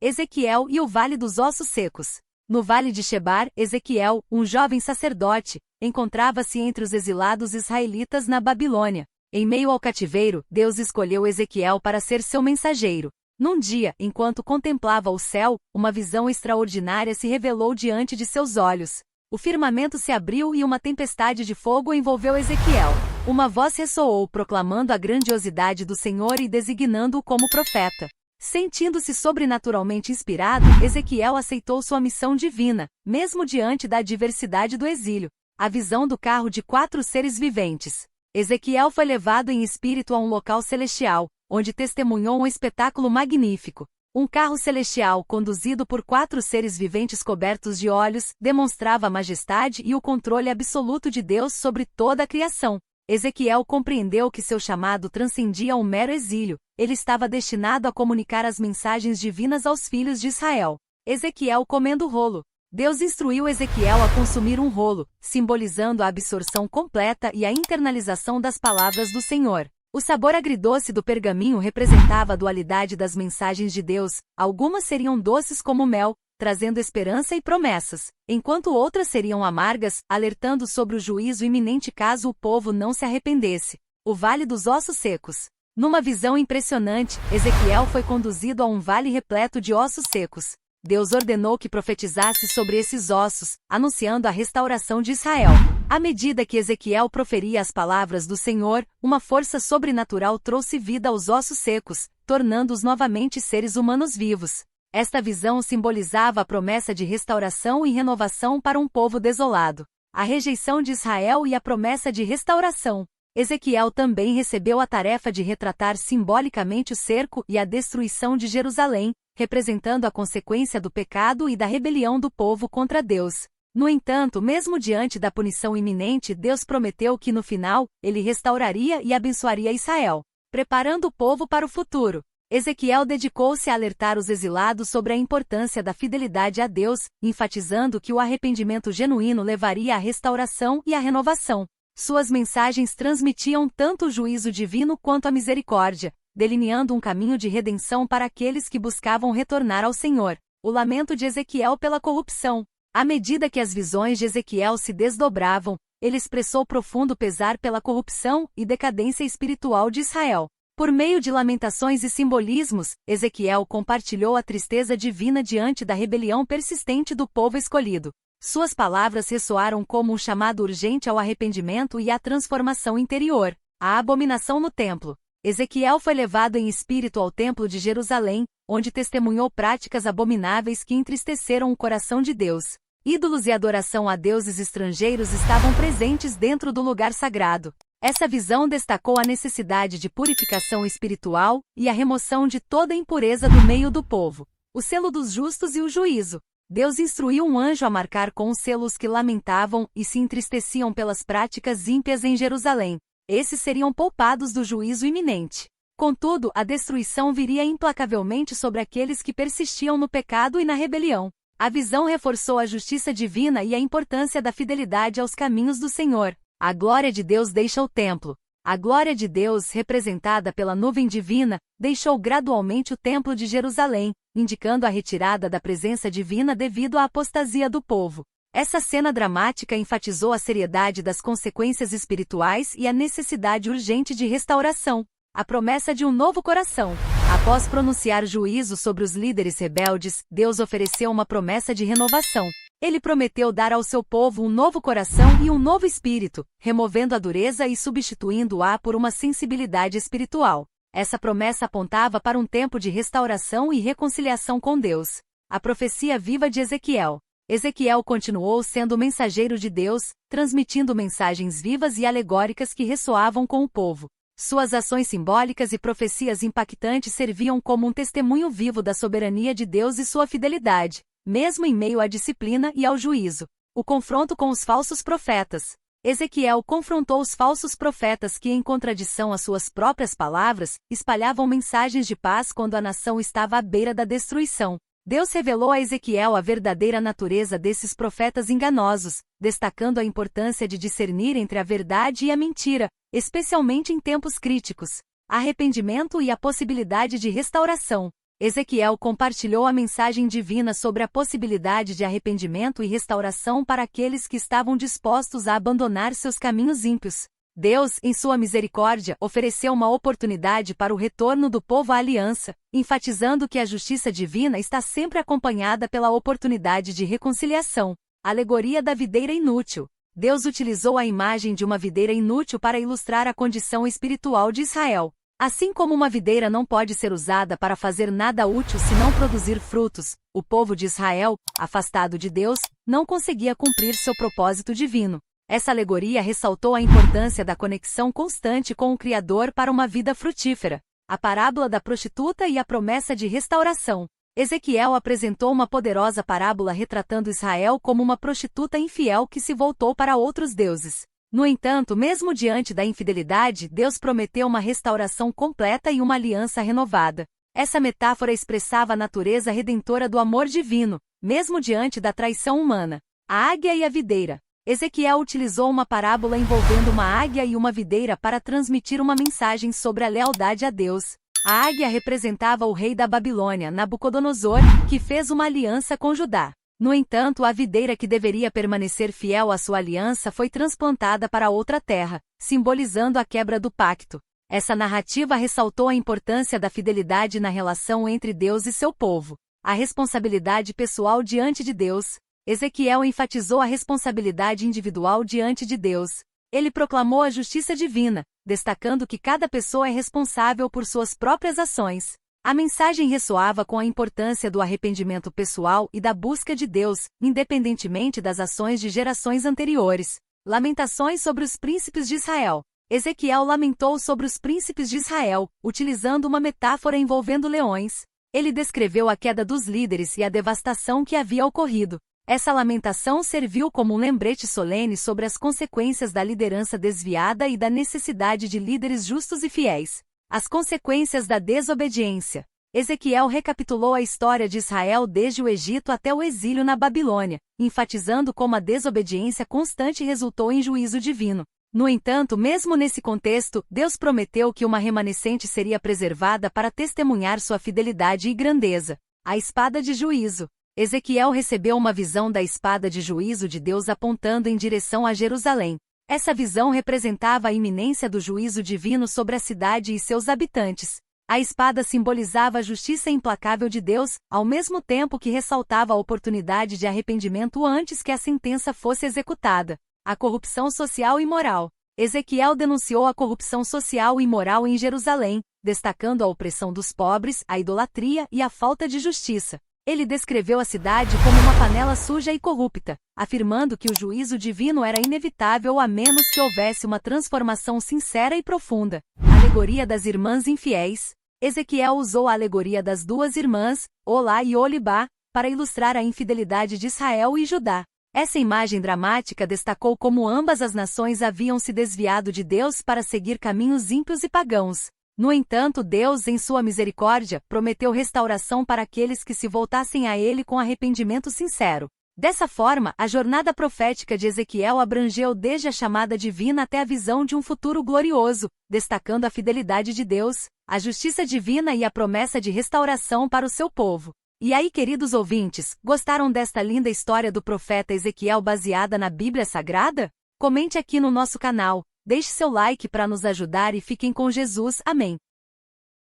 Ezequiel e o Vale dos Ossos Secos. No Vale de Shebar, Ezequiel, um jovem sacerdote, encontrava-se entre os exilados israelitas na Babilônia. Em meio ao cativeiro, Deus escolheu Ezequiel para ser seu mensageiro. Num dia, enquanto contemplava o céu, uma visão extraordinária se revelou diante de seus olhos. O firmamento se abriu e uma tempestade de fogo envolveu Ezequiel. Uma voz ressoou proclamando a grandiosidade do Senhor e designando-o como profeta. Sentindo-se sobrenaturalmente inspirado, Ezequiel aceitou sua missão divina, mesmo diante da adversidade do exílio. A visão do carro de 4 seres viventes. Ezequiel foi levado em espírito a um local celestial, onde testemunhou um espetáculo magnífico. Um carro celestial conduzido por 4 seres viventes cobertos de olhos demonstrava a majestade e o controle absoluto de Deus sobre toda a criação. Ezequiel compreendeu que seu chamado transcendia um mero exílio. Ele estava destinado a comunicar as mensagens divinas aos filhos de Israel. Ezequiel comendo rolo. Deus instruiu Ezequiel a consumir um rolo, simbolizando a absorção completa e a internalização das palavras do Senhor. O sabor agridoce do pergaminho representava a dualidade das mensagens de Deus. Algumas seriam doces como mel, trazendo esperança e promessas, enquanto outras seriam amargas, alertando sobre o juízo iminente caso o povo não se arrependesse. O Vale dos Ossos Secos. Numa visão impressionante, Ezequiel foi conduzido a um vale repleto de ossos secos. Deus ordenou que profetizasse sobre esses ossos, anunciando a restauração de Israel. À medida que Ezequiel proferia as palavras do Senhor, uma força sobrenatural trouxe vida aos ossos secos, tornando-os novamente seres humanos vivos. Esta visão simbolizava a promessa de restauração e renovação para um povo desolado. A rejeição de Israel e a promessa de restauração. Ezequiel também recebeu a tarefa de retratar simbolicamente o cerco e a destruição de Jerusalém, representando a consequência do pecado e da rebelião do povo contra Deus. No entanto, mesmo diante da punição iminente, Deus prometeu que no final, ele restauraria e abençoaria Israel, preparando o povo para o futuro. Ezequiel dedicou-se a alertar os exilados sobre a importância da fidelidade a Deus, enfatizando que o arrependimento genuíno levaria à restauração e à renovação. Suas mensagens transmitiam tanto o juízo divino quanto a misericórdia, delineando um caminho de redenção para aqueles que buscavam retornar ao Senhor. O lamento de Ezequiel pela corrupção. À medida que as visões de Ezequiel se desdobravam, ele expressou profundo pesar pela corrupção e decadência espiritual de Israel. Por meio de lamentações e simbolismos, Ezequiel compartilhou a tristeza divina diante da rebelião persistente do povo escolhido. Suas palavras ressoaram como um chamado urgente ao arrependimento e à transformação interior. A abominação no templo. Ezequiel foi levado em espírito ao templo de Jerusalém, onde testemunhou práticas abomináveis que entristeceram o coração de Deus. Ídolos e adoração a deuses estrangeiros estavam presentes dentro do lugar sagrado. Essa visão destacou a necessidade de purificação espiritual e a remoção de toda impureza do meio do povo. O selo dos justos e o juízo. Deus instruiu um anjo a marcar com os selos que lamentavam e se entristeciam pelas práticas ímpias em Jerusalém. Esses seriam poupados do juízo iminente. Contudo, a destruição viria implacavelmente sobre aqueles que persistiam no pecado e na rebelião. A visão reforçou a justiça divina e a importância da fidelidade aos caminhos do Senhor. A glória de Deus deixa o templo. A glória de Deus, representada pela nuvem divina, deixou gradualmente o templo de Jerusalém, indicando a retirada da presença divina devido à apostasia do povo. Essa cena dramática enfatizou a seriedade das consequências espirituais e a necessidade urgente de restauração. A promessa de um novo coração. Após pronunciar juízo sobre os líderes rebeldes, Deus ofereceu uma promessa de renovação. Ele prometeu dar ao seu povo um novo coração e um novo espírito, removendo a dureza e substituindo-a por uma sensibilidade espiritual. Essa promessa apontava para um tempo de restauração e reconciliação com Deus. A profecia viva de Ezequiel. Ezequiel continuou sendo o mensageiro de Deus, transmitindo mensagens vivas e alegóricas que ressoavam com o povo. Suas ações simbólicas e profecias impactantes serviam como um testemunho vivo da soberania de Deus e sua fidelidade, mesmo em meio à disciplina e ao juízo. O confronto com os falsos profetas. Ezequiel confrontou os falsos profetas que, em contradição às suas próprias palavras, espalhavam mensagens de paz quando a nação estava à beira da destruição. Deus revelou a Ezequiel a verdadeira natureza desses profetas enganosos, destacando a importância de discernir entre a verdade e a mentira, especialmente em tempos críticos. Arrependimento e a possibilidade de restauração. Ezequiel compartilhou a mensagem divina sobre a possibilidade de arrependimento e restauração para aqueles que estavam dispostos a abandonar seus caminhos ímpios. Deus, em sua misericórdia, ofereceu uma oportunidade para o retorno do povo à aliança, enfatizando que a justiça divina está sempre acompanhada pela oportunidade de reconciliação. Alegoria da videira inútil. Deus utilizou a imagem de uma videira inútil para ilustrar a condição espiritual de Israel. Assim como uma videira não pode ser usada para fazer nada útil se não produzir frutos, o povo de Israel, afastado de Deus, não conseguia cumprir seu propósito divino. Essa alegoria ressaltou a importância da conexão constante com o Criador para uma vida frutífera. A parábola da prostituta e a promessa de restauração. Ezequiel apresentou uma poderosa parábola retratando Israel como uma prostituta infiel que se voltou para outros deuses. No entanto, mesmo diante da infidelidade, Deus prometeu uma restauração completa e uma aliança renovada. Essa metáfora expressava a natureza redentora do amor divino, mesmo diante da traição humana. A águia e a videira. Ezequiel utilizou uma parábola envolvendo uma águia e uma videira para transmitir uma mensagem sobre a lealdade a Deus. A águia representava o rei da Babilônia, Nabucodonosor, que fez uma aliança com Judá. No entanto, a videira que deveria permanecer fiel à sua aliança foi transplantada para outra terra, simbolizando a quebra do pacto. Essa narrativa ressaltou a importância da fidelidade na relação entre Deus e seu povo. A responsabilidade pessoal diante de Deus. Ezequiel enfatizou a responsabilidade individual diante de Deus. Ele proclamou a justiça divina, destacando que cada pessoa é responsável por suas próprias ações. A mensagem ressoava com a importância do arrependimento pessoal e da busca de Deus, independentemente das ações de gerações anteriores. Lamentações sobre os príncipes de Israel. Ezequiel lamentou sobre os príncipes de Israel, utilizando uma metáfora envolvendo leões. Ele descreveu a queda dos líderes e a devastação que havia ocorrido. Essa lamentação serviu como um lembrete solene sobre as consequências da liderança desviada e da necessidade de líderes justos e fiéis. As consequências da desobediência. Ezequiel recapitulou a história de Israel desde o Egito até o exílio na Babilônia, enfatizando como a desobediência constante resultou em juízo divino. No entanto, mesmo nesse contexto, Deus prometeu que uma remanescente seria preservada para testemunhar sua fidelidade e grandeza. A espada de juízo. Ezequiel recebeu uma visão da espada de juízo de Deus apontando em direção a Jerusalém. Essa visão representava a iminência do juízo divino sobre a cidade e seus habitantes. A espada simbolizava a justiça implacável de Deus, ao mesmo tempo que ressaltava a oportunidade de arrependimento antes que a sentença fosse executada. A corrupção social e moral. Ezequiel denunciou a corrupção social e moral em Jerusalém, destacando a opressão dos pobres, a idolatria e a falta de justiça. Ele descreveu a cidade como uma panela suja e corrupta, afirmando que o juízo divino era inevitável a menos que houvesse uma transformação sincera e profunda. Alegoria das irmãs infiéis. Ezequiel usou a alegoria das duas irmãs, Olá e Olibá, para ilustrar a infidelidade de Israel e Judá. Essa imagem dramática destacou como ambas as nações haviam se desviado de Deus para seguir caminhos ímpios e pagãos. No entanto, Deus, em sua misericórdia, prometeu restauração para aqueles que se voltassem a Ele com arrependimento sincero. Dessa forma, a jornada profética de Ezequiel abrangeu desde a chamada divina até a visão de um futuro glorioso, destacando a fidelidade de Deus, a justiça divina e a promessa de restauração para o seu povo. E aí, queridos ouvintes, gostaram desta linda história do profeta Ezequiel baseada na Bíblia Sagrada? Comente aqui no nosso canal. Deixe seu like para nos ajudar e fiquem com Jesus. Amém.